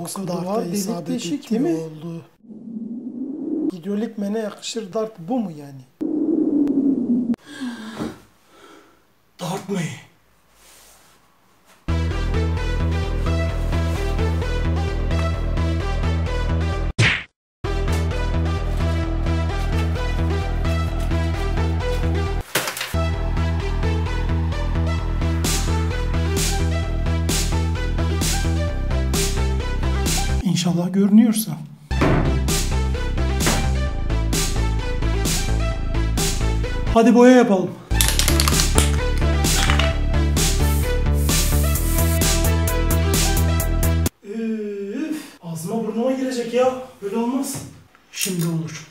Yoksa DART'a isabet etti mi oldu? Hidrolik mene yakışır DART bu mu yani? DART mı? İnşallah görünüyorsa. Hadi boya yapalım. Ağzıma burnuma girecek ya. Böyle olmaz. Şimdi olur.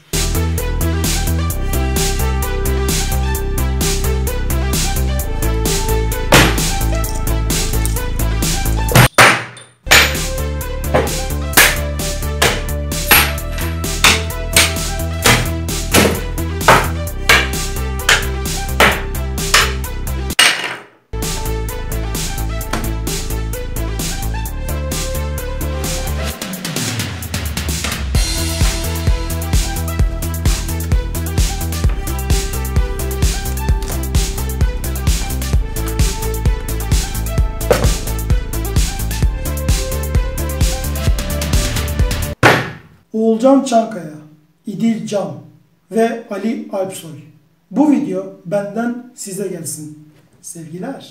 Oğulcan Çankaya, İdil Can ve Ali Alpsoy. Bu video benden size gelsin. Sevgiler.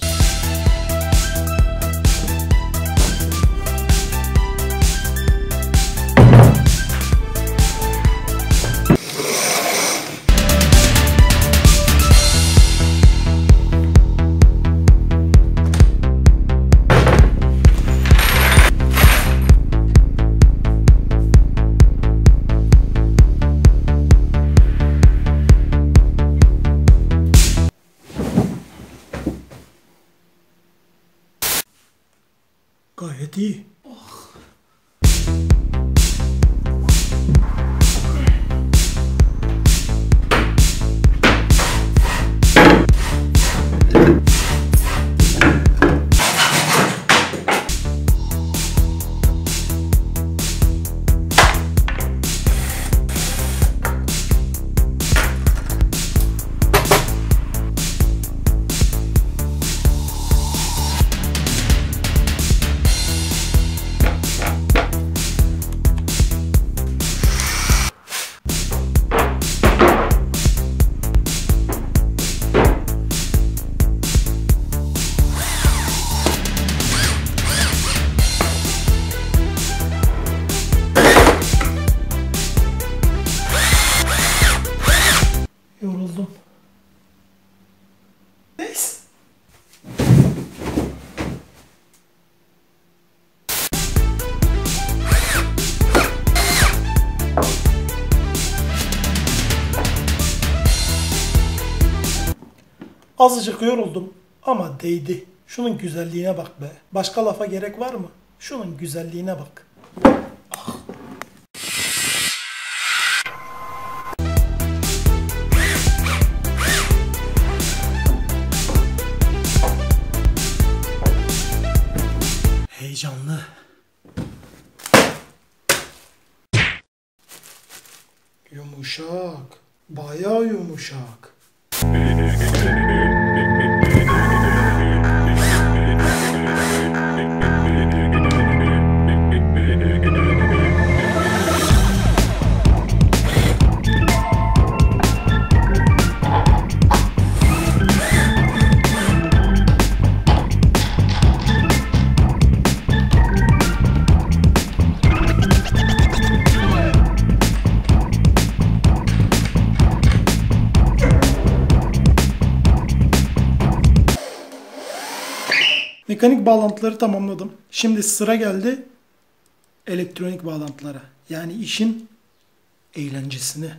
Gayet iyi. Yoruldum. Neyse. Azıcık yoruldum ama değdi. Şunun güzelliğine bak be. Başka lafa gerek var mı? Şunun güzelliğine bak. Ah. Heyecanlı. Yumuşak. Bayağı yumuşak. Mekanik bağlantıları tamamladım. Şimdi sıra geldi elektronik bağlantılara. Yani işin eğlencesine.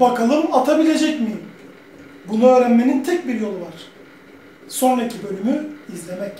Bakalım atabilecek miyim? Bunu öğrenmenin tek bir yolu var. Sonraki bölümü izlemek.